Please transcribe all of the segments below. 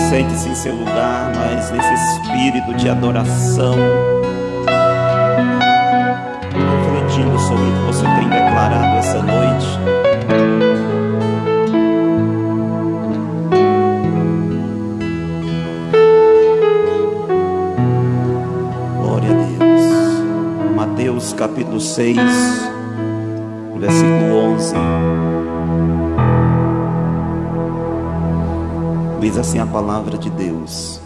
Sente-se em seu lugar, mas nesse espírito de adoração, refletindo sobre o que você tem declarado essa noite. Glória a Deus. Mateus capítulo 6, versículo 11. Diz assim a palavra de Deus: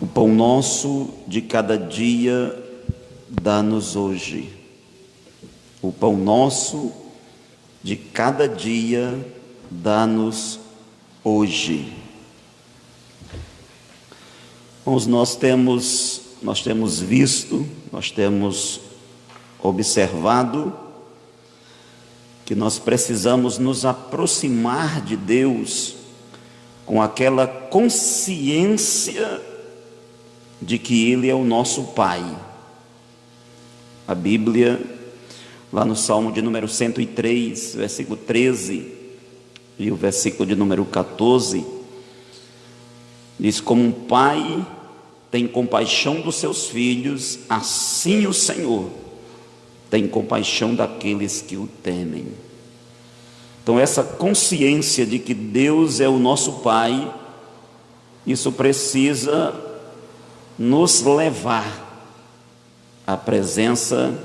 o pão nosso de cada dia dá-nos hoje. O pão nosso de cada dia dá-nos hoje. Irmãos, nós temos visto, nós temos observado que nós precisamos nos aproximar de Deus com aquela consciência de que Ele é o nosso Pai. A Bíblia, lá no Salmo de número 103, versículo 13 e o versículo de número 14, diz: como um pai tem compaixão dos seus filhos, assim o Senhor tem compaixão daqueles que o temem. Então, essa consciência de que Deus é o nosso Pai, isso precisa nos levar à presença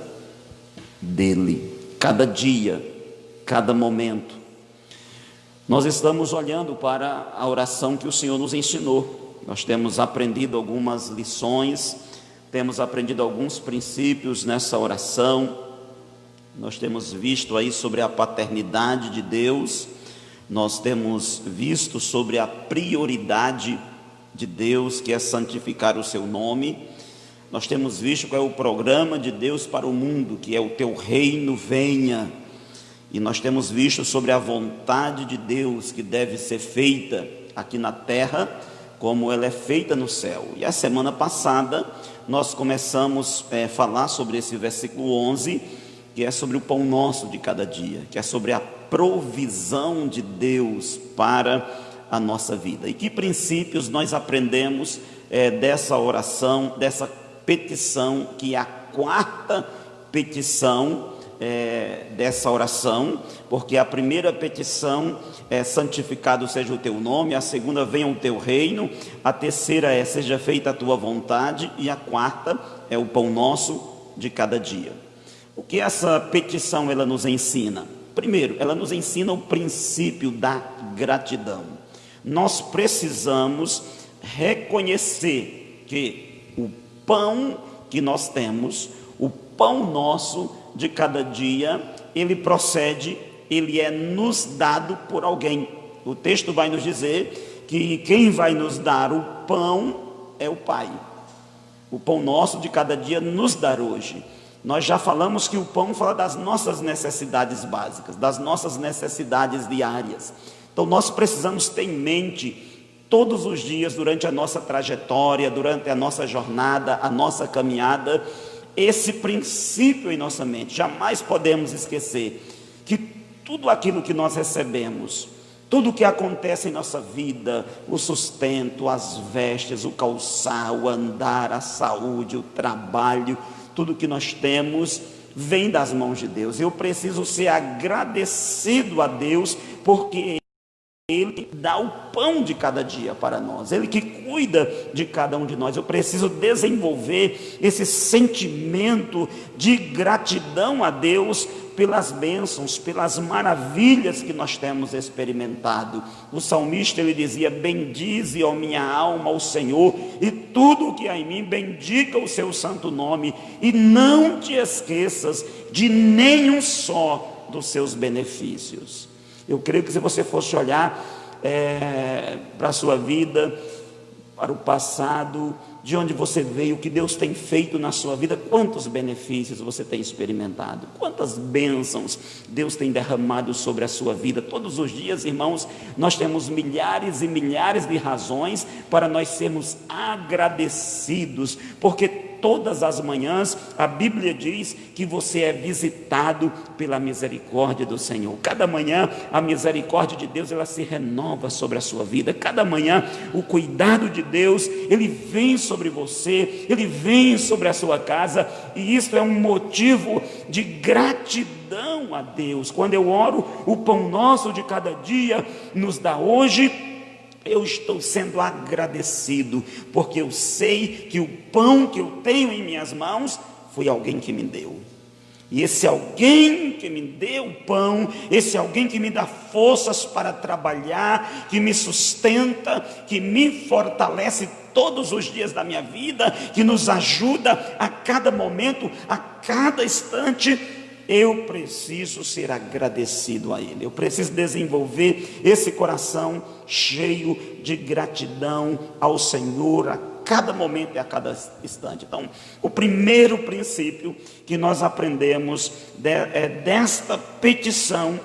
dEle, cada dia, cada momento. Nós estamos olhando para a oração que o Senhor nos ensinou. Nós temos aprendido algumas lições, temos aprendido alguns princípios nessa oração. Nós temos visto aí sobre a paternidade de Deus, nós temos visto sobre a prioridade de Deus, que é santificar o seu nome. Nós temos visto qual é o programa de Deus para o mundo, que é o teu reino venha. E nós temos visto sobre a vontade de Deus, que deve ser feita aqui na terra, como ela é feita no céu. E a semana passada nós começamos a falar sobre esse versículo 11, que é sobre o pão nosso de cada dia, que é sobre a provisão de Deus para a nossa vida. E que princípios nós aprendemos dessa oração, dessa petição, que é a quarta petição dessa oração, porque a primeira petição é: santificado seja o teu nome, a segunda: venha o teu reino, a terceira é: seja feita a tua vontade, e a quarta é o pão nosso de cada dia. O que essa petição ela nos ensina? Primeiro, ela nos ensina o princípio da gratidão. Nós precisamos reconhecer que o pão que nós temos, o pão nosso de cada dia, ele procede, ele é nos dado por alguém. O texto vai nos dizer que quem vai nos dar o pão é o Pai. O pão nosso de cada dia nos dar hoje. Nós já falamos que o pão fala das nossas necessidades básicas, das nossas necessidades diárias. Então nós precisamos ter em mente todos os dias, durante a nossa trajetória, durante a nossa jornada, a nossa caminhada, esse princípio em nossa mente. Jamais podemos esquecer que tudo aquilo que nós recebemos, tudo o que acontece em nossa vida, o sustento, as vestes, o calçar, o andar, a saúde, o trabalho, tudo que nós temos vem das mãos de Deus. Eu preciso ser agradecido a Deus, porque Ele dá o pão de cada dia para nós, Ele que cuida de cada um de nós. Eu preciso desenvolver esse sentimento de gratidão a Deus pelas bênçãos, pelas maravilhas que nós temos experimentado. O salmista, ele dizia: bendize, ó minha alma, ao Senhor, e tudo o que há em mim, bendiga o seu santo nome, e não te esqueças de nenhum só dos seus benefícios. Eu creio que se você fosse olhar para a sua vida, para o passado, de onde você veio, o que Deus tem feito na sua vida, quantos benefícios você tem experimentado, quantas bênçãos Deus tem derramado sobre a sua vida. Todos os dias, irmãos, nós temos milhares e milhares de razões para nós sermos agradecidos, porque todas as manhãs a Bíblia diz que você é visitado pela misericórdia do Senhor. Cada manhã a misericórdia de Deus, ela se renova sobre a sua vida. Cada manhã o cuidado de Deus, ele vem sobre você, ele vem sobre a sua casa, e isso é um motivo de gratidão a Deus. Quando eu oro, o pão nosso de cada dia nos dá hoje, eu estou sendo agradecido, porque eu sei que o pão que eu tenho em minhas mãos foi alguém que me deu. E esse alguém que me deu o pão, esse alguém que me dá forças para trabalhar, que me sustenta, que me fortalece todos os dias da minha vida, que nos ajuda a cada momento, a cada instante, eu preciso ser agradecido a Ele. Eu preciso desenvolver esse coração cheio de gratidão ao Senhor a cada momento e a cada instante. Então, o primeiro princípio que nós aprendemos desta petição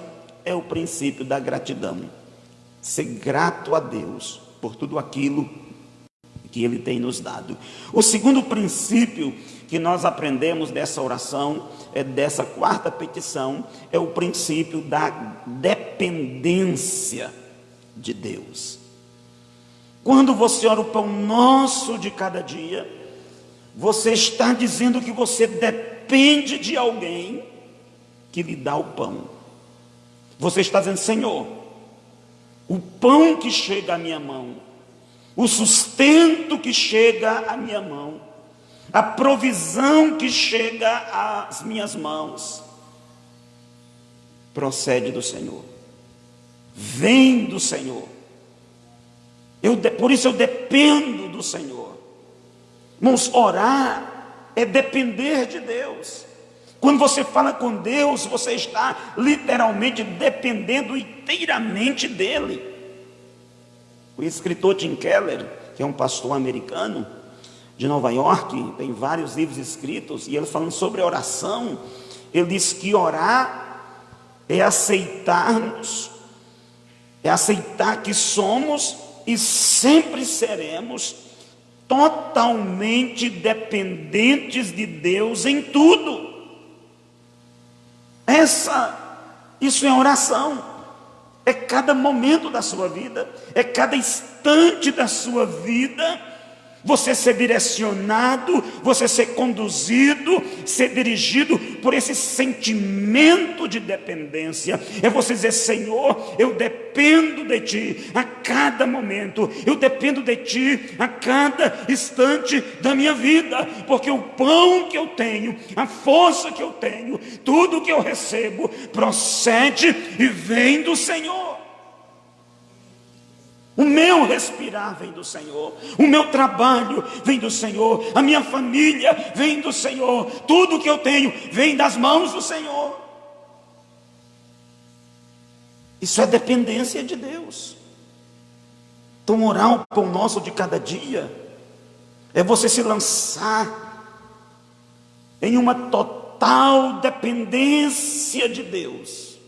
é o princípio da gratidão. Ser grato a Deus por tudo aquilo que Ele tem nos dado. O segundo princípio que nós aprendemos dessa oração, dessa quarta petição, é o princípio da dependência de Deus. Quando você ora o pão nosso de cada dia, você está dizendo que você depende de alguém que lhe dá o pão. Você está dizendo: Senhor, o pão que chega à minha mão, o sustento que chega à minha mão, a provisão que chega às minhas mãos, procede do Senhor, vem do Senhor. Por isso eu dependo do Senhor. Irmãos, orar é depender de Deus. Quando você fala com Deus, você está literalmente dependendo inteiramente dEle. O escritor Tim Keller, que é um pastor americano de Nova York, tem vários livros escritos, e ele falando sobre oração, ele diz que orar é aceitarmos, é aceitar que somos e sempre seremos totalmente dependentes de Deus em tudo. Isso é oração. É cada momento da sua vida, é cada instante da sua vida, você ser direcionado, você ser conduzido, ser dirigido por esse sentimento de dependência. É você dizer: Senhor, eu dependo de Ti a cada momento, eu dependo de Ti a cada instante da minha vida, porque o pão que eu tenho, a força que eu tenho, tudo que eu recebo, procede e vem do Senhor. O meu respirar vem do Senhor, o meu trabalho vem do Senhor, a minha família vem do Senhor, tudo que eu tenho vem das mãos do Senhor. Isso é dependência de Deus. Então, orar o pão nosso de cada dia é você se lançar em uma total dependência de Deus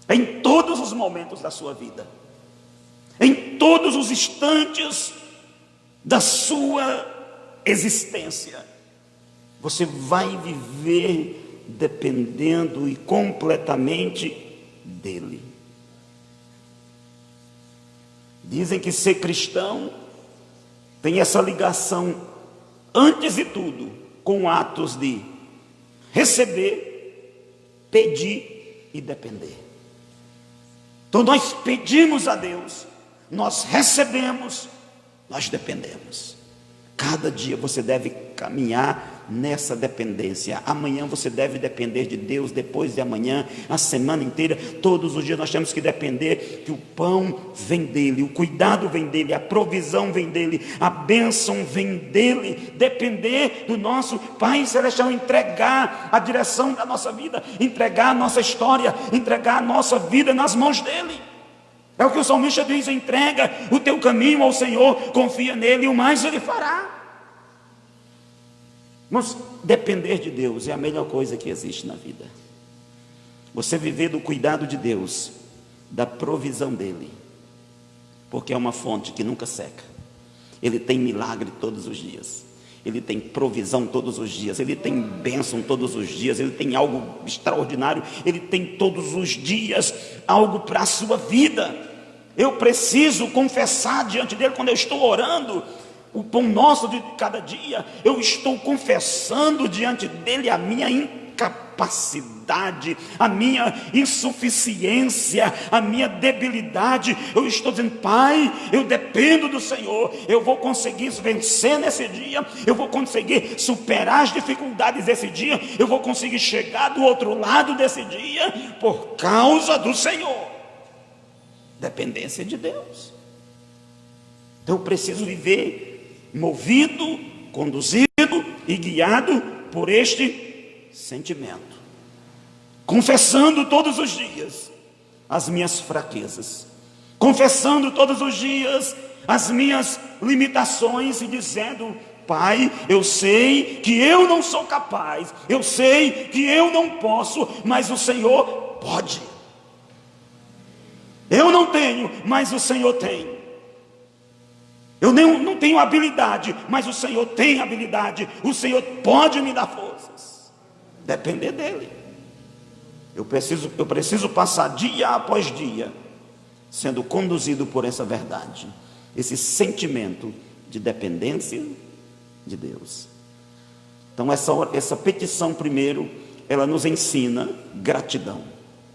em todos os momentos da sua vida, em todos os instantes da sua existência. Você vai viver dependendo e completamente dele. Dizem que ser cristão tem essa ligação, antes de tudo, com atos de receber, pedir e depender. Então nós pedimos a Deus, nós recebemos, nós dependemos. Cada dia você deve caminhar nessa dependência. Amanhã você deve depender de Deus, depois de amanhã, a semana inteira, todos os dias nós temos que depender que o pão vem dele, o cuidado vem dele, a provisão vem dele, a bênção vem dele. Depender do nosso Pai Celestial, entregar a direção da nossa vida, entregar a nossa história, entregar a nossa vida nas mãos dele. É o que o salmista diz: entrega o teu caminho ao Senhor, confia nele e o mais ele fará. Mas depender de Deus é a melhor coisa que existe na vida. Você viver do cuidado de Deus, da provisão dele, porque é uma fonte que nunca seca. Ele tem milagre todos os dias. Ele tem provisão todos os dias, Ele tem bênção todos os dias, Ele tem algo extraordinário, Ele tem todos os dias algo para a sua vida. Eu preciso confessar diante dEle quando eu estou orando o pão nosso de cada dia. Eu estou confessando diante dEle a minha incapacidade, a minha insuficiência, a minha debilidade. Eu estou dizendo: Pai, eu dependo do Senhor, eu vou conseguir vencer nesse dia, eu vou conseguir superar as dificuldades desse dia, eu vou conseguir chegar do outro lado desse dia, por causa do Senhor. Dependência de Deus. Então eu preciso viver movido, conduzido e guiado por este sentimento, confessando todos os dias as minhas fraquezas, confessando todos os dias as minhas limitações e dizendo: Pai, eu sei que eu não sou capaz, eu sei que eu não posso, mas o Senhor pode. Eu não tenho, mas o Senhor tem. Eu não tenho habilidade, mas o Senhor tem habilidade. O Senhor pode me dar forças. Depender dEle. Eu preciso passar dia após dia sendo conduzido por essa verdade, esse sentimento de dependência de Deus. Então essa petição primeiro, ela nos ensina gratidão,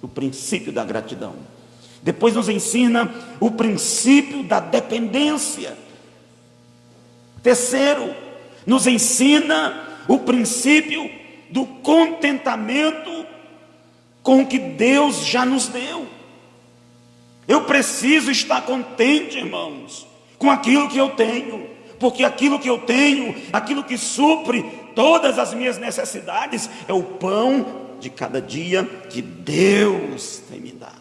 o princípio da gratidão. Depois nos ensina o princípio da dependência. Terceiro, nos ensina o princípio do contentamento com o que Deus já nos deu. Eu preciso estar contente, irmãos, com aquilo que eu tenho, porque aquilo que eu tenho, aquilo que supre todas as minhas necessidades, é o pão de cada dia que Deus tem me dado.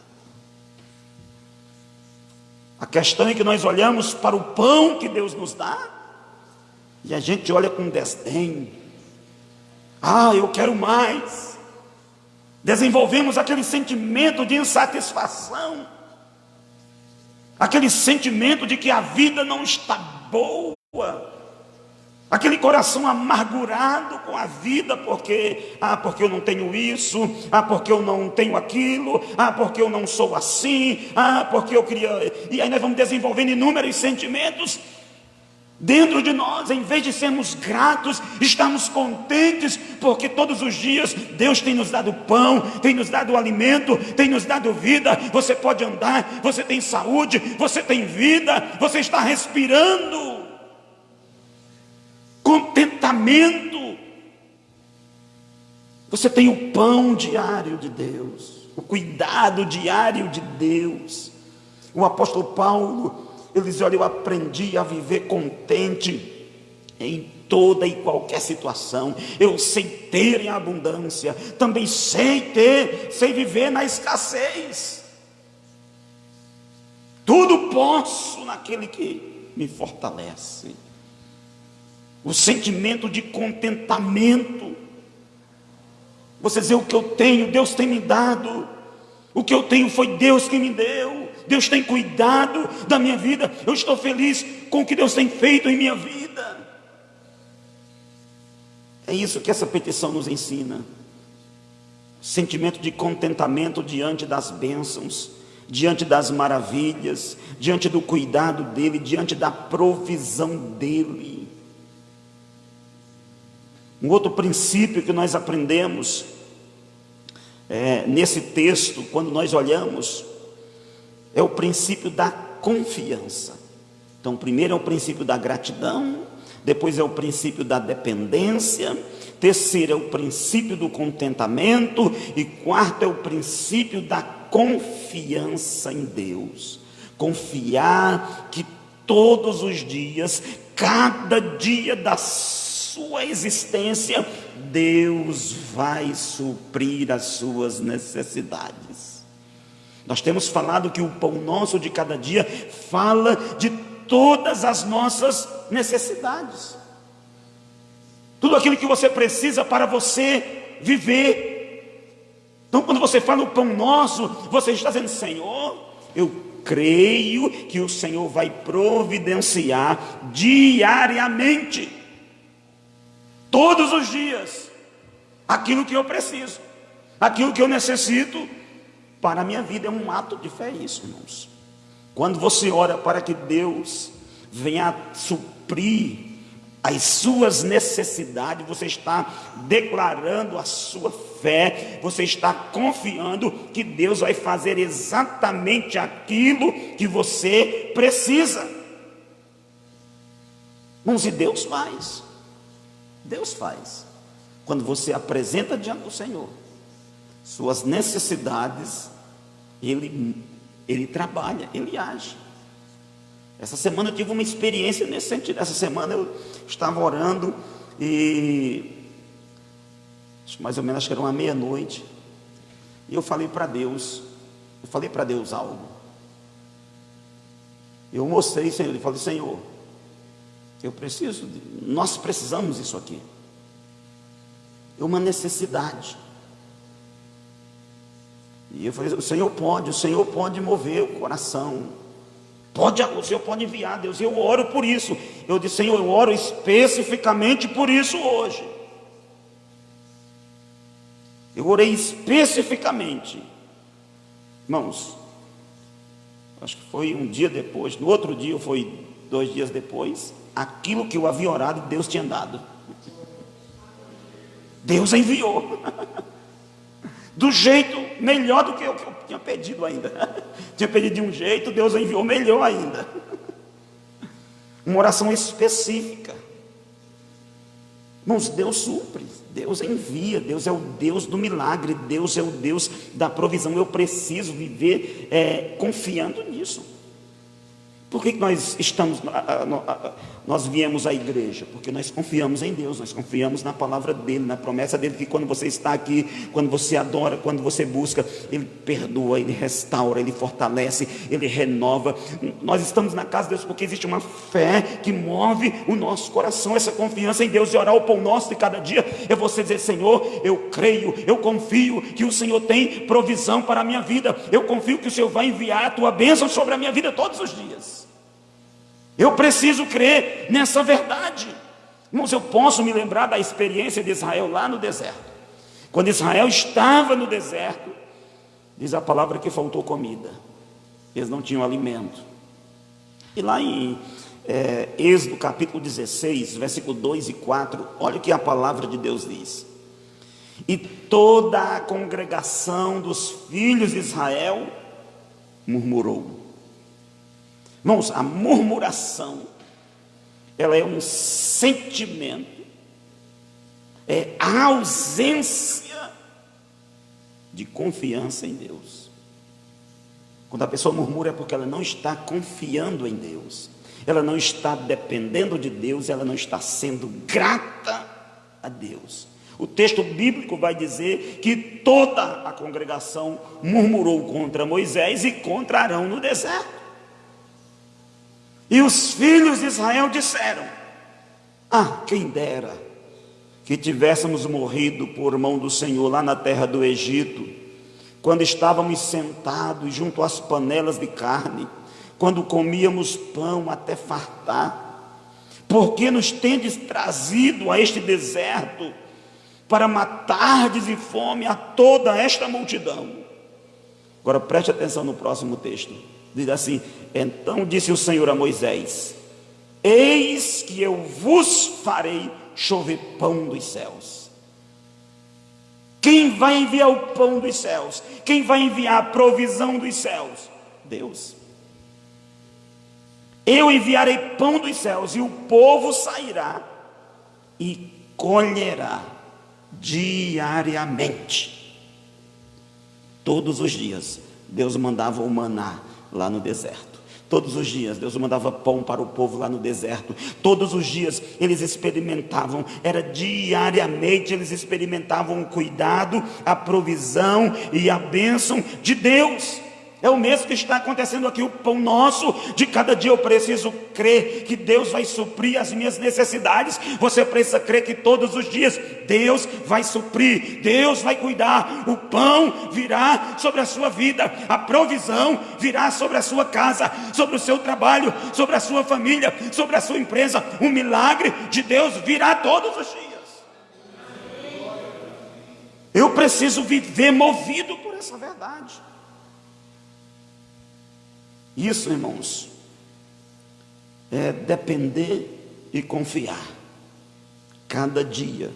A questão é que nós olhamos para o pão que Deus nos dá e a gente olha com desdém. Eu quero mais. Desenvolvemos aquele sentimento de insatisfação, aquele sentimento de que a vida não está boa, aquele coração amargurado com a vida, porque eu não tenho isso, porque eu não tenho aquilo, porque eu não sou assim, porque eu queria. E aí nós vamos desenvolvendo inúmeros sentimentos dentro de nós, em vez de sermos gratos, estamos contentes, porque todos os dias Deus tem nos dado pão, tem nos dado alimento, tem nos dado vida. Você pode andar, você tem saúde, você tem vida, você está respirando. Contentamento. Você tem o pão diário de Deus, o cuidado diário de Deus. O apóstolo Paulo, ele diz: olha, eu aprendi a viver contente em toda e qualquer situação. Eu sei ter em abundância, também sei viver na escassez. Tudo posso naquele que me fortalece. O sentimento de contentamento. Você dizer: o que eu tenho, Deus tem me dado. O que eu tenho foi Deus que me deu. Deus tem cuidado da minha vida. Eu estou feliz com o que Deus tem feito em minha vida. É isso que essa petição nos ensina. Sentimento de contentamento diante das bênçãos, diante das maravilhas, diante do cuidado dEle, diante da provisão dEle. Um outro princípio que nós aprendemos nesse texto, quando nós olhamos, é o princípio da confiança. Então, primeiro é o princípio da gratidão, depois é o princípio da dependência, terceiro é o princípio do contentamento, e quarto é o princípio da confiança em Deus. Confiar que todos os dias, cada dia da sua existência, Deus vai suprir as suas necessidades. Nós temos falado que o pão nosso de cada dia fala de todas as nossas necessidades. Tudo aquilo que você precisa para você viver. Então, quando você fala o pão nosso, você está dizendo: Senhor, eu creio que o Senhor vai providenciar diariamente todos os dias, aquilo que eu preciso, aquilo que eu necessito para a minha vida. É um ato de fé isso, irmãos. Quando você ora para que Deus venha suprir as suas necessidades, você está declarando a sua fé, você está confiando que Deus vai fazer exatamente aquilo que você precisa. Irmãos, e Deus faz. Deus faz. Quando você apresenta diante do Senhor suas necessidades, Ele trabalha, Ele age. Essa semana eu tive uma experiência nesse sentido. Essa semana eu estava orando e mais ou menos, acho que era uma meia-noite, e eu falei para Deus algo. Eu mostrei, Senhor, e falei: Senhor, nós precisamos disso aqui. É uma necessidade. E eu falei: o Senhor pode mover o coração. O Senhor pode enviar, Deus. Eu oro por isso. Eu disse: Senhor, eu oro especificamente por isso hoje. Eu orei especificamente. Irmãos, acho que foi um dia depois, no outro dia, ou foi 2 dias depois, aquilo que eu havia orado, Deus tinha dado. Deus enviou. Do jeito melhor do que eu tinha pedido ainda. Tinha pedido de um jeito, Deus enviou melhor ainda. Uma oração específica. Irmãos, Deus supre, Deus envia, Deus é o Deus do milagre, Deus é o Deus da provisão. Eu preciso viver confiando nisso. Por que nós viemos à igreja? Porque nós confiamos em Deus, nós confiamos na palavra dele, na promessa dele, que quando você está aqui, quando você adora, quando você busca, ele perdoa, ele restaura, ele fortalece, ele renova. Nós estamos na casa de Deus porque existe uma fé que move o nosso coração. Essa confiança em Deus, e orar o pão nosso de cada dia, é você dizer: Senhor, eu creio, eu confio que o Senhor tem provisão para a minha vida, eu confio que o Senhor vai enviar a tua bênção sobre a minha vida todos os dias. Eu preciso crer nessa verdade. Irmãos, eu posso me lembrar da experiência de Israel lá no deserto. Quando Israel estava no deserto, diz a palavra que faltou comida. Eles não tinham alimento. E lá em Êxodo capítulo 16, versículo 2 e 4, olha o que a palavra de Deus diz: e toda a congregação dos filhos de Israel murmurou. Irmãos, a murmuração, ela é um sentimento, é a ausência de confiança em Deus. Quando a pessoa murmura é porque ela não está confiando em Deus, ela não está dependendo de Deus, ela não está sendo grata a Deus. O texto bíblico vai dizer que toda a congregação murmurou contra Moisés e contra Arão no deserto. E os filhos de Israel disseram: quem dera que tivéssemos morrido por mão do Senhor lá na terra do Egito, quando estávamos sentados junto às panelas de carne, quando comíamos pão até fartar. Por que nos tendes trazido a este deserto para matardes de fome a toda esta multidão? Agora preste atenção no próximo texto. Diz assim: então disse o Senhor a Moisés: eis que eu vos farei chover pão dos céus. Quem vai enviar o pão dos céus? Quem vai enviar a provisão dos céus? Deus. Eu enviarei pão dos céus, e o povo sairá e colherá diariamente. Todos os dias Deus mandava o maná lá no deserto. Todos os dias Deus mandava pão para o povo lá no deserto. Todos os dias eles experimentavam, era diariamente, eles experimentavam o cuidado, a provisão e a bênção de Deus. É o mesmo que está acontecendo aqui. O pão nosso de cada dia, eu preciso crer que Deus vai suprir as minhas necessidades. Você precisa crer que todos os dias Deus vai suprir, Deus vai cuidar. O pão virá sobre a sua vida, a provisão virá sobre a sua casa, sobre o seu trabalho, sobre a sua família, sobre a sua empresa. O milagre de Deus virá todos os dias. Eu preciso viver movido por essa verdade. Isso, irmãos, é depender e confiar. Cada dia,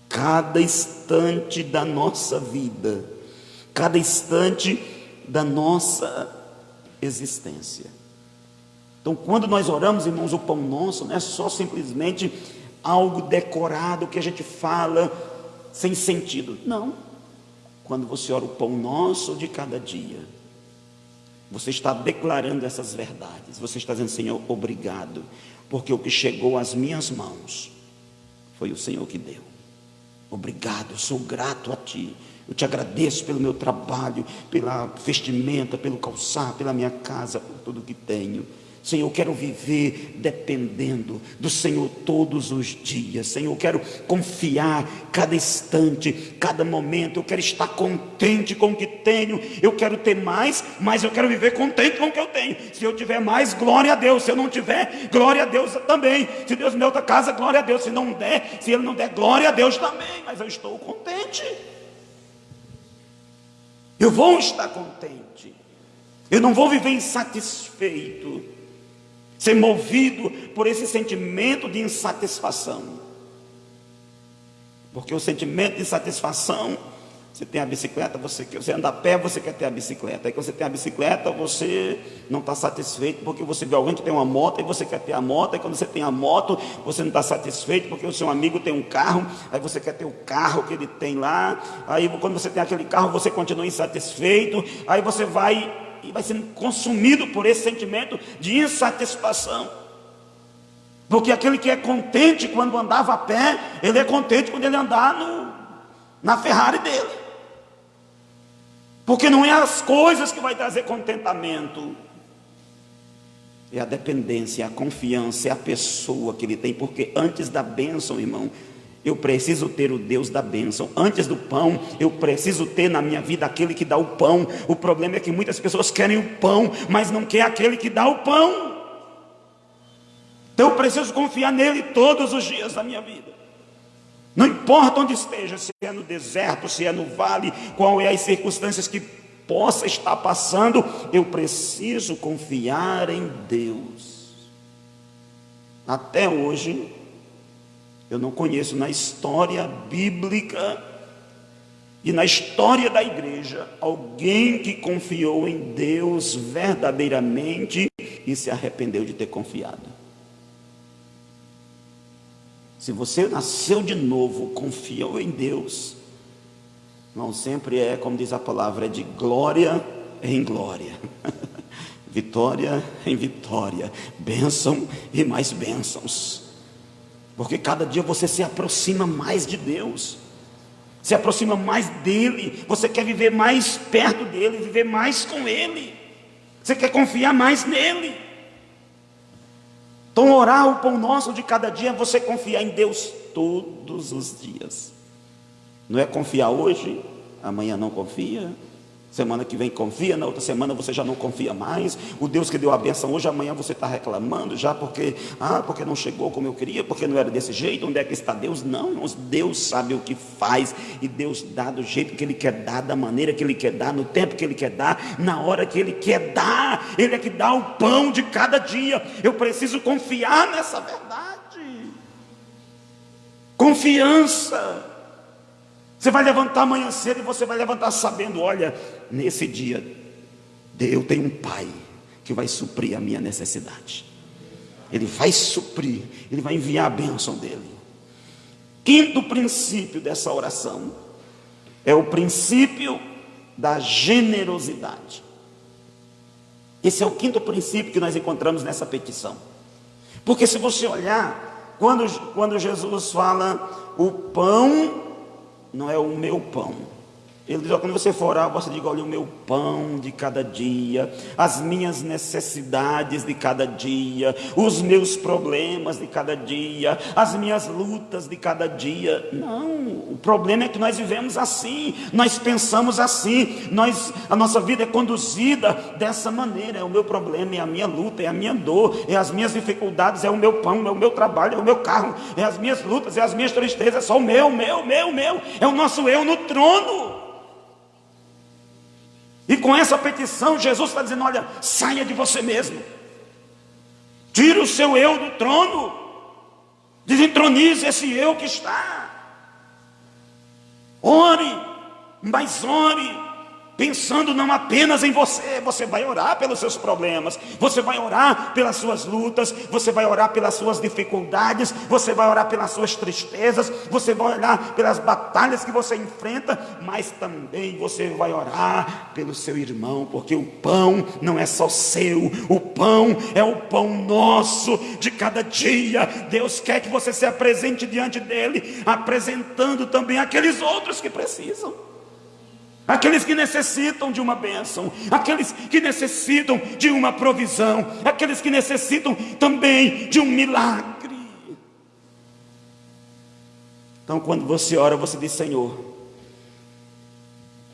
cada instante da nossa vida, cada instante da nossa existência. Então, quando nós oramos, irmãos, o pão nosso não é só simplesmente algo decorado que a gente fala sem sentido. Não. Quando você ora o pão nosso de cada dia, você está declarando essas verdades. Você está dizendo: Senhor, obrigado, porque o que chegou às minhas mãos foi o Senhor que deu. Obrigado, eu sou grato a Ti. Eu te agradeço pelo meu trabalho, pela vestimenta, pelo calçar, pela minha casa, por tudo que tenho. Senhor, eu quero viver dependendo do Senhor todos os dias. Senhor, eu quero confiar cada instante, cada momento. Eu quero estar contente com o que tenho. Eu quero ter mais, mas eu quero viver contente com o que eu tenho. Se eu tiver mais, glória a Deus. Se eu não tiver, glória a Deus também. Se Deus me der outra casa, glória a Deus. Se não der, se Ele não der, glória a Deus também. Mas eu estou contente. Eu vou estar contente. Eu não vou viver insatisfeito, ser movido por esse sentimento de insatisfação. Porque o sentimento de insatisfação, você tem a bicicleta, você anda a pé, você quer ter a bicicleta. Aí quando você tem a bicicleta, você não está satisfeito porque você vê alguém que tem uma moto e você quer ter a moto. Aí quando você tem a moto, você não está satisfeito porque o seu amigo tem um carro, aí você quer ter o carro que ele tem lá. Aí quando você tem aquele carro, você continua insatisfeito. Aí você vai e vai sendo consumido por esse sentimento de insatisfação. Porque aquele que é contente quando andava a pé, ele é contente quando ele andar na Ferrari dele. Porque não é as coisas que vai trazer contentamento, é a dependência, é a confiança, é a pessoa que ele tem. Porque antes da bênção, irmão, eu preciso ter o Deus da bênção. Antes do pão, eu preciso ter na minha vida aquele que dá o pão. O problema é que muitas pessoas querem o pão, mas não quer aquele que dá o pão. Então eu preciso confiar nele todos os dias da minha vida. Não importa onde esteja, se é no deserto, se é no vale, qual é as circunstâncias que possa estar passando, eu preciso confiar em Deus. Até hoje, eu não conheço na história bíblica e na história da igreja alguém que confiou em Deus verdadeiramente e se arrependeu de ter confiado. Se você nasceu de novo, confiou em Deus, não sempre é, como diz a palavra, é de glória em glória, vitória em vitória, bênção e mais bênçãos. Porque cada dia você se aproxima mais de Deus, se aproxima mais dEle, você quer viver mais perto dEle, viver mais com Ele, você quer confiar mais nele. Então orar o pão nosso de cada dia é você confiar em Deus todos os dias. Não é confiar hoje, amanhã não confia, semana que vem confia, na outra semana você já não confia mais. O Deus que deu a bênção hoje, amanhã você está reclamando já porque não chegou como eu queria, porque não era desse jeito. Onde é que está Deus? Não, irmãos, Deus sabe o que faz, e Deus dá do jeito que Ele quer dar, da maneira que Ele quer dar, no tempo que Ele quer dar, na hora que Ele quer dar. Ele é que dá o pão de cada dia. Eu preciso confiar nessa verdade. Confiança. Você vai levantar amanhã cedo e você vai levantar sabendo: olha, nesse dia eu tenho um Pai que vai suprir a minha necessidade. Ele vai suprir, Ele vai enviar a bênção dEle. Quinto princípio dessa oração é o princípio da generosidade. Esse é o quinto princípio que nós encontramos nessa petição. Porque se você olhar, quando Jesus fala: o pão não é o meu pão, Ele diz: quando você for orar, você diga: olha, o meu pão de cada dia, as minhas necessidades de cada dia, os meus problemas de cada dia, as minhas lutas de cada dia. Não, o problema é que nós vivemos assim, nós pensamos assim, a nossa vida é conduzida dessa maneira. É o meu problema, é a minha luta, é a minha dor, é as minhas dificuldades, é o meu pão, é o meu trabalho, é o meu carro, é as minhas lutas, é as minhas tristezas, é só o meu, é o nosso eu no trono. E com essa petição, Jesus está dizendo: olha, saia de você mesmo, tira o seu eu do trono, desentronize esse eu que está. Ore, mas ore pensando não apenas em você. Você vai orar pelos seus problemas, você vai orar pelas suas lutas, você vai orar pelas suas dificuldades, você vai orar pelas suas tristezas, você vai orar pelas batalhas que você enfrenta, mas também você vai orar pelo seu irmão, porque o pão não é só seu, o pão é o pão nosso de cada dia. Deus quer que você se apresente diante dele, apresentando também aqueles outros que precisam, aqueles que necessitam de uma bênção, aqueles que necessitam de uma provisão, aqueles que necessitam também de um milagre. Então, quando você ora, você diz: Senhor,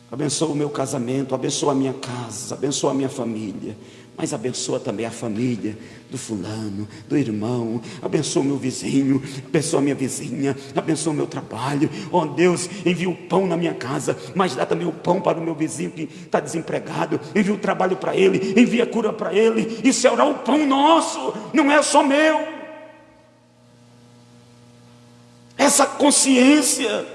abençoa o meu casamento, abençoa a minha casa, abençoa a minha família, mas abençoa também a família do fulano, do irmão, abençoa o meu vizinho, abençoa a minha vizinha, abençoa o meu trabalho. Oh Deus, envia o pão na minha casa, mas dá também o pão para o meu vizinho que está desempregado, envia o trabalho para ele, envia a cura para ele. Isso é orar o pão nosso, não é só meu. Essa consciência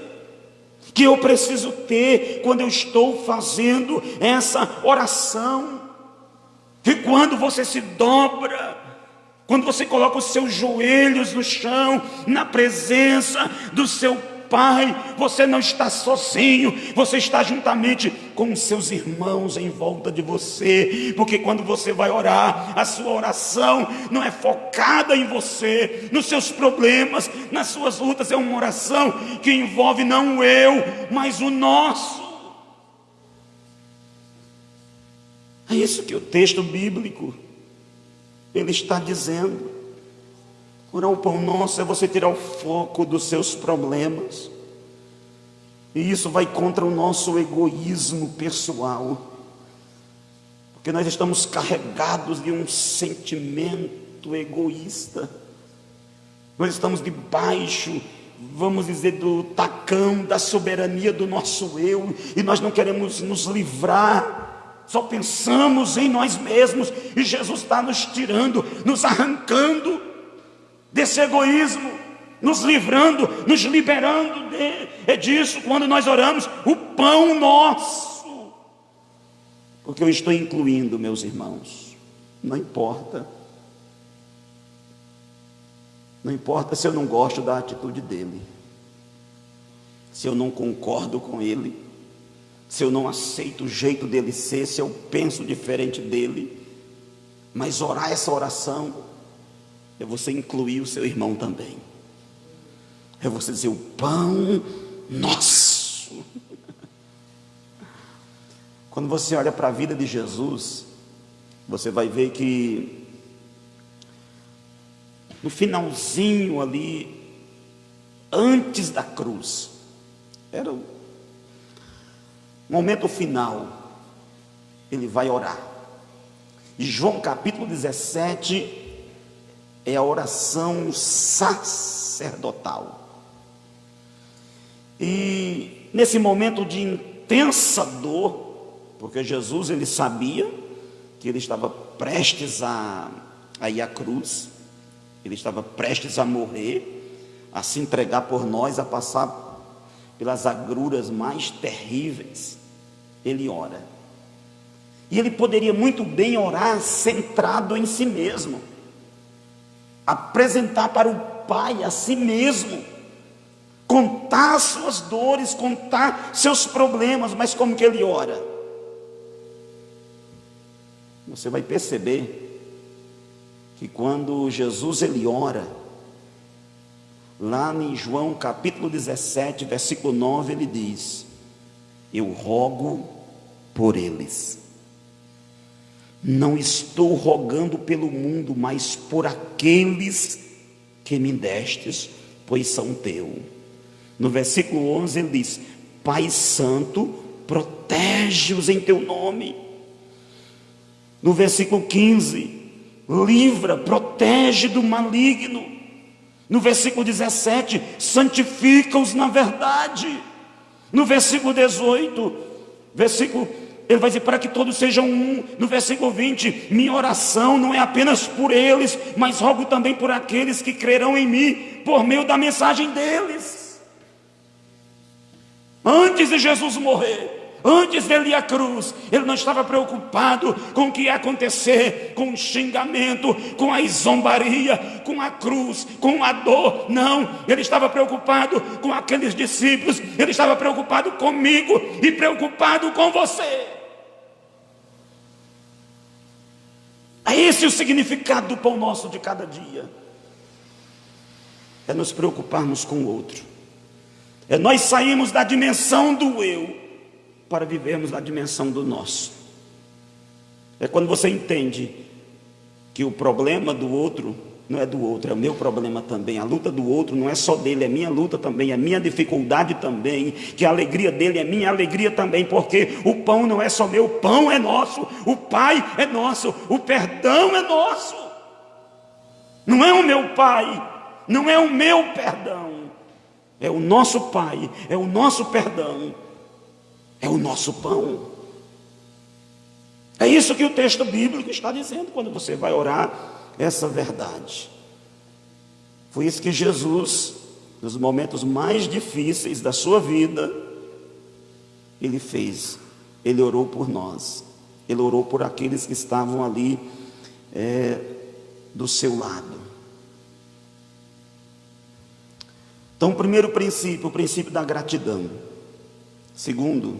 que eu preciso ter quando eu estou fazendo essa oração. E quando você se dobra, quando você coloca os seus joelhos no chão, na presença do seu Pai, você não está sozinho, você está juntamente com os seus irmãos em volta de você. Porque quando você vai orar, a sua oração não é focada em você, nos seus problemas, nas suas lutas. É uma oração que envolve não o eu, mas o nosso. É isso que o texto bíblico ele está dizendo. Orar o pão nosso é você tirar o foco dos seus problemas, e isso vai contra o nosso egoísmo pessoal, porque nós estamos carregados de um sentimento egoísta. Nós estamos debaixo, vamos dizer, do tacão da soberania do nosso eu, e nós não queremos nos livrar. Só pensamos em nós mesmos, e Jesus está nos tirando, nos arrancando desse egoísmo, nos livrando, nos liberando é disso quando nós oramos o pão nosso. Porque eu estou incluindo, meus irmãos, não importa se eu não gosto da atitude dele, se eu não concordo com ele, se eu não aceito o jeito dele ser, se eu penso diferente dele. Mas orar essa oração é você incluir o seu irmão também, é você dizer o pão nosso. Quando você olha para a vida de Jesus, você vai ver que no finalzinho ali, antes da cruz, era o momento final, ele vai orar. E João capítulo 17 é a oração sacerdotal. E nesse momento de intensa dor, porque Jesus ele sabia que ele estava prestes a ir à cruz, ele estava prestes a morrer, a se entregar por nós, a passar pelas agruras mais terríveis. Ele ora, e ele poderia muito bem orar centrado em si mesmo, apresentar para o Pai a si mesmo, contar suas dores, contar seus problemas. Mas como que ele ora? Você vai perceber que quando Jesus ele ora, lá em João capítulo 17, versículo 9, ele diz: eu rogo por eles. Não estou rogando pelo mundo, mas por aqueles que me destes, pois são teu. No versículo 11 ele diz: Pai Santo, protege-os em teu nome. No versículo 15, livra, protege do maligno. No versículo 17, santifica-os na verdade. No versículo 18, ele vai dizer: para que todos sejam um. No versículo 20, minha oração não é apenas por eles, mas rogo também por aqueles que crerão em mim, por meio da mensagem deles. Antes de Jesus morrer, antes dele ir à cruz, ele não estava preocupado com o que ia acontecer, com o xingamento, com a zombaria, com a cruz, com a dor. Não, ele estava preocupado com aqueles discípulos, ele estava preocupado comigo e preocupado com você. É esse o significado do pão nosso de cada dia. É nos preocuparmos com o outro. É nós sairmos da dimensão do eu para vivermos na dimensão do nosso. É quando você entende que o problema do outro não é do outro, é o meu problema também. A luta do outro não é só dele, é minha luta também, é minha dificuldade também. Que a alegria dele é minha alegria também, porque o pão não é só meu, o pão é nosso, o Pai é nosso, o perdão é nosso. Não é o meu Pai, não é o meu perdão, é o nosso Pai, é o nosso perdão, é o nosso pão. É isso que o texto bíblico está dizendo quando você vai orar essa verdade. Foi isso que Jesus, nos momentos mais difíceis da sua vida, ele fez. Ele orou por nós, ele orou por aqueles que estavam ali do seu lado. Então, o primeiro princípio, o princípio da gratidão. Segundo,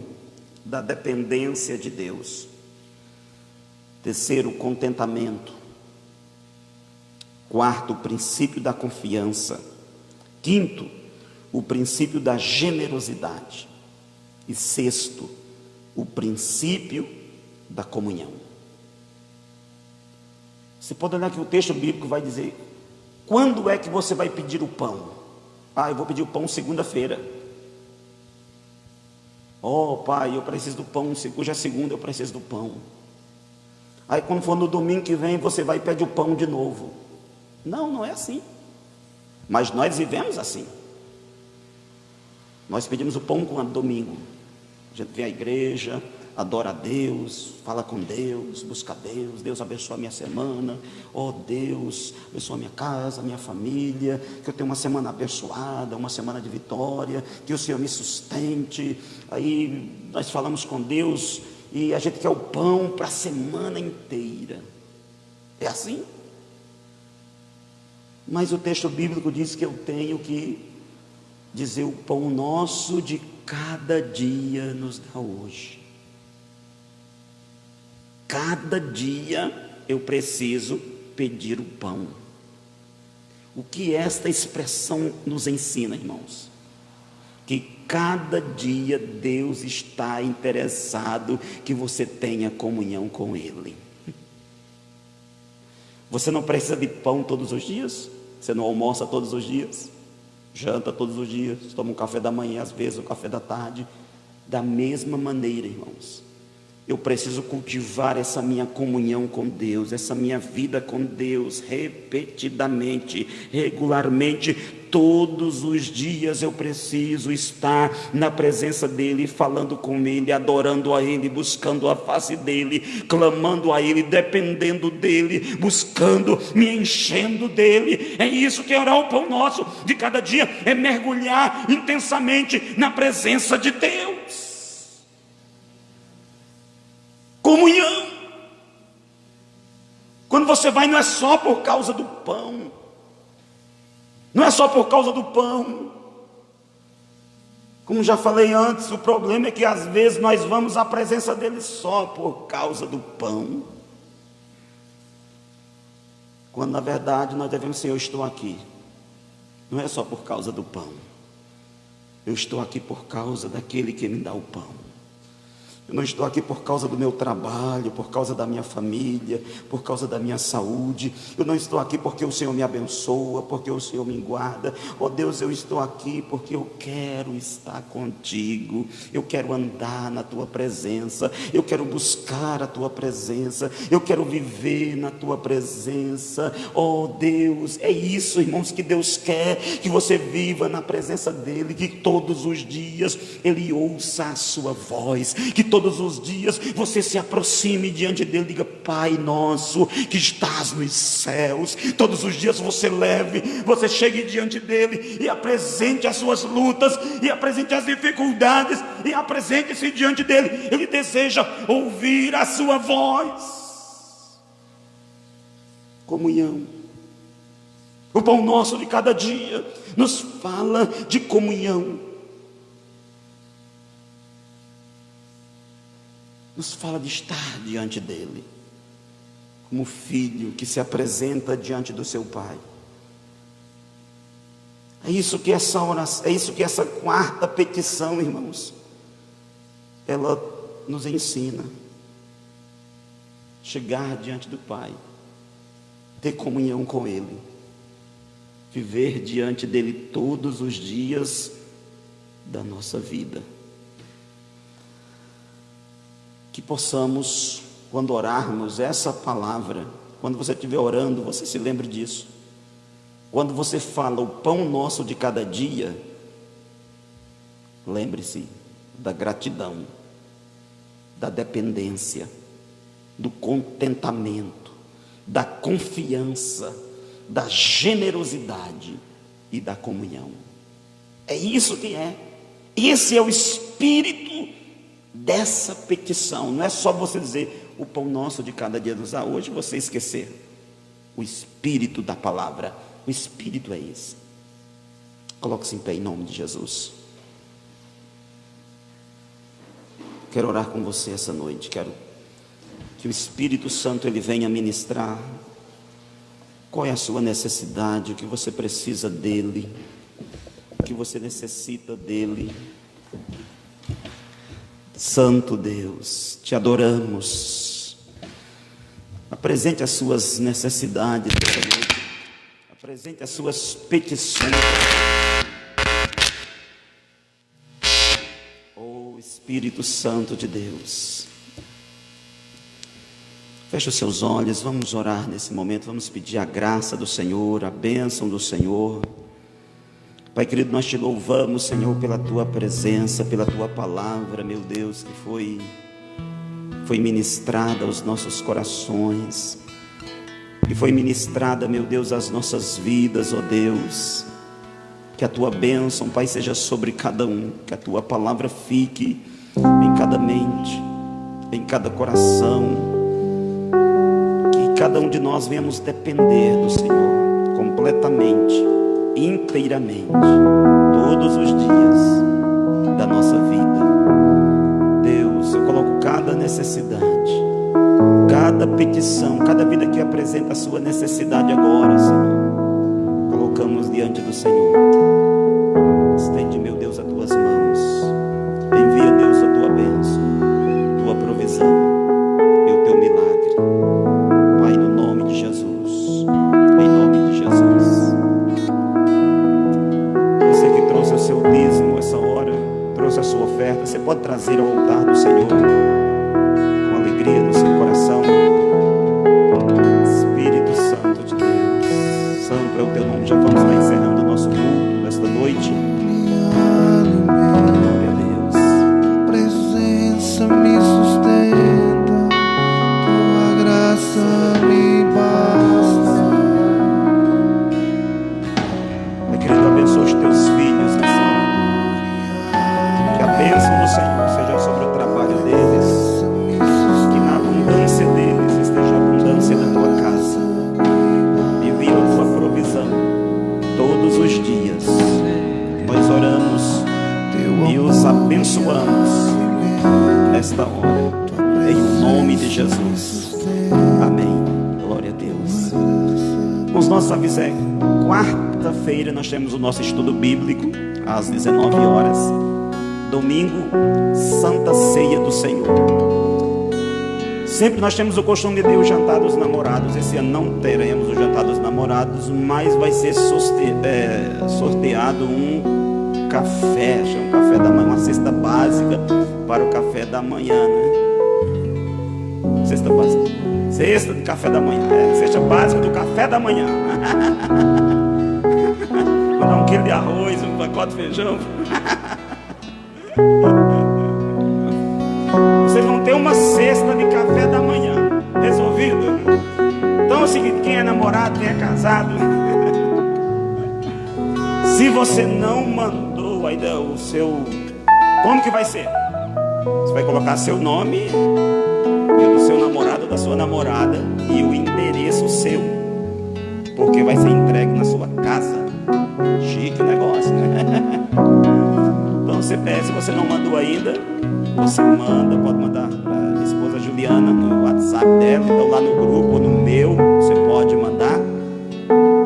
da dependência de Deus. Terceiro, contentamento. Quarto, o princípio da confiança. Quinto, o princípio da generosidade. E sexto, o princípio da comunhão. Você pode olhar que o texto bíblico vai dizer: quando é que você vai pedir o pão? Eu vou pedir o pão segunda-feira. Pai, eu preciso do pão, hoje é segunda, eu preciso do pão. Aí quando for no domingo que vem, você vai pedir o pão de novo. Não é assim. Mas nós vivemos assim. Nós pedimos o pão quando domingo. A gente vem à igreja, adora a Deus, fala com Deus, busca Deus. Deus abençoa a minha semana. Deus, abençoa a minha casa, a minha família. Que eu tenha uma semana abençoada, uma semana de vitória. Que o Senhor me sustente. Aí nós falamos com Deus e a gente quer o pão para a semana inteira. É assim? Mas o texto bíblico diz que eu tenho que dizer: o pão nosso de cada dia nos dá hoje. Cada dia eu preciso pedir o pão. O que esta expressão nos ensina, irmãos? Que cada dia Deus está interessado que você tenha comunhão com Ele. Você não precisa de pão todos os dias? Você não almoça todos os dias? Janta todos os dias? Toma um café da manhã, às vezes um café da tarde? Da mesma maneira, irmãos, eu preciso cultivar essa minha comunhão com Deus, essa minha vida com Deus, repetidamente, regularmente. Todos os dias eu preciso estar na presença dEle, falando com Ele, adorando a Ele, buscando a face dEle, clamando a Ele, dependendo dEle, buscando, me enchendo dEle. É isso que é orar o pão nosso de cada dia, é mergulhar intensamente na presença de Deus. Comunhão. Quando você vai, não é só por causa do pão. Não é só por causa do pão. Como já falei antes, o problema é que às vezes nós vamos à presença dele só por causa do pão. Quando na verdade nós devemos dizer: eu estou aqui. Não é só por causa do pão. Eu estou aqui por causa daquele que me dá o pão. Eu não estou aqui por causa do meu trabalho, por causa da minha família, por causa da minha saúde. Eu não estou aqui porque o Senhor me abençoa, porque o Senhor me guarda. Oh Deus, eu estou aqui porque eu quero estar contigo. Eu quero andar na tua presença. Eu quero buscar a tua presença. Eu quero viver na tua presença. Oh Deus, é isso, irmãos, que Deus quer, que você viva na presença dEle, que todos os dias Ele ouça a sua voz, que todos os dias você se aproxime diante dEle, diga: Pai nosso que estás nos céus. Todos os dias você chegue diante dEle e apresente as suas lutas, e apresente as dificuldades, e apresente-se diante dEle. Ele deseja ouvir a sua voz. Comunhão. O pão nosso de cada dia nos fala de comunhão, nos fala de estar diante dEle, como filho que se apresenta diante do seu Pai. É isso que essa oração, é isso que essa quarta petição, irmãos, ela nos ensina. Chegar diante do Pai, ter comunhão com Ele, viver diante dEle todos os dias da nossa vida. Que possamos, quando orarmos essa palavra, quando você estiver orando, você se lembre disso. Quando você fala o pão nosso de cada dia, lembre-se da gratidão, da dependência, do contentamento, da confiança, da generosidade e da comunhão. É isso que é. Esse é o espírito dessa petição. Não é só você dizer o pão nosso de cada dia nos dá hoje, você esquecer. O espírito da palavra, o espírito é esse. Coloque-se em pé em nome de Jesus. Quero orar com você essa noite. Quero que o Espírito Santo ele venha ministrar. Qual é a sua necessidade? O que você precisa dele? O que você necessita dele? Santo Deus, te adoramos. Apresente as suas necessidades essa noite. Apresente as suas petições. Oh Espírito Santo de Deus, feche os seus olhos, vamos orar nesse momento, vamos pedir a graça do Senhor, a bênção do Senhor. Pai querido, nós te louvamos, Senhor, pela tua presença, pela tua palavra, meu Deus, que foi ministrada aos nossos corações, que foi ministrada, meu Deus, às nossas vidas, ó Deus. Que a tua bênção, Pai, seja sobre cada um, que a tua palavra fique em cada mente, em cada coração, que cada um de nós venhamos depender do Senhor completamente, inteiramente, todos os dias da nossa vida. Deus, eu coloco cada necessidade, cada petição, cada vida que apresenta a sua necessidade agora, Senhor, colocamos diante do Senhor. Estende, meu Deus, as tuas mãos, envia, Deus, a tua bênção, tua provisão e o teu milagre, Pai, no nome de Jesus, em nome de Jesus. Você que trouxe o seu dízimo essa hora, trouxe a sua oferta, você pode trazer ao altar do Senhor com alegria no seu coração. Espírito Santo de Deus, santo é o teu nome. Já vamos estar encerrando o nosso culto nesta noite. Glória a Deus. Tua presença me sustenta, tua graça me basta. Pai querido, abençoa os teus filhos nessa hora. Que a bênção do Senhor seja sobre o trabalho deles, que na abundância deles esteja a abundância da tua casa. Envia a tua provisão todos os dias. Nós oramos e os abençoamos nesta hora, em nome de Jesus. Amém. Glória a Deus. Os nossos avisos é quarta-feira nós temos o nosso estudo bíblico às 19 horas. Domingo, Santa Ceia do Senhor. Sempre nós temos o costume de ter o jantar dos namorados. Esse ano não teremos o jantar dos namorados, mas vai ser sorteado um café, chama um café da manhã, uma cesta básica para o café da manhã, né? Cesta básica, cesta de café da manhã, cesta básica do café da manhã. Vou dar 1 quilo de arroz, um pacote de feijão. Vocês vão ter uma cesta de café da manhã. Resolvido? Então é o seguinte, quem é namorado, quem é casado, se você não mandou ainda o seu... Como que vai ser? Você vai colocar seu nome e o do seu namorado ou da sua namorada e o endereço seu, porque vai ser entregue na sua casa. Chique o negócio, né? Então você pede, se você não mandou ainda, você manda, pode mandar para a esposa Juliana no WhatsApp dela, então lá no grupo ou no meu, você pode mandar,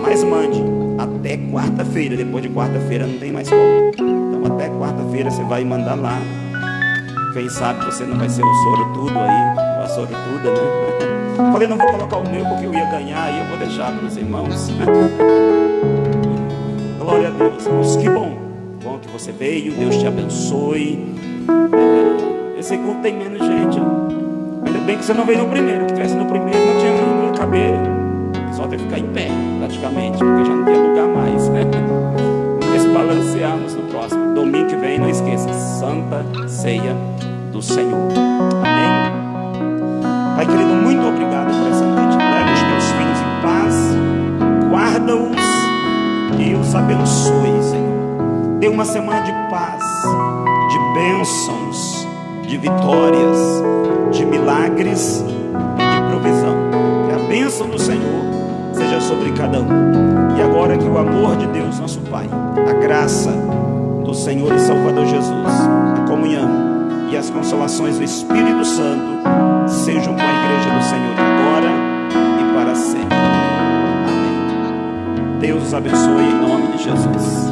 mas mande até quarta-feira. Depois de quarta-feira não tem mais como. Então até quarta-feira você vai mandar lá. Quem sabe você não vai ser o sortudo aí, a sortuda, né? Falei, não vou colocar o meu porque eu ia ganhar e eu vou deixar para os irmãos. Glória a Deus, irmãos, que bom. Bom que você veio, Deus te abençoe. Esse culto tem menos gente. Ainda bem que você não veio no primeiro. Que tivesse no primeiro não tinha caber. Só ter que ficar em pé, praticamente, porque já não tem lugar mais, né? Vamos balancearmos no próximo. Domingo que vem, não esqueça, Santa Ceia do Senhor. Amém? Pai querido, muito obrigado por essa noite. Leva os teus filhos em paz, guarda-os e os abençoe, Senhor. Dê uma semana de paz, de bênçãos, de vitórias, de milagres e de provisão. Que a bênção do Senhor seja sobre cada um. E agora que o amor de Deus, nosso Pai, a graça do Senhor e Salvador Jesus, a comunhão e as consolações do Espírito Santo sejam com a igreja do Senhor agora e para sempre. Amém. Deus os abençoe em nome de Jesus.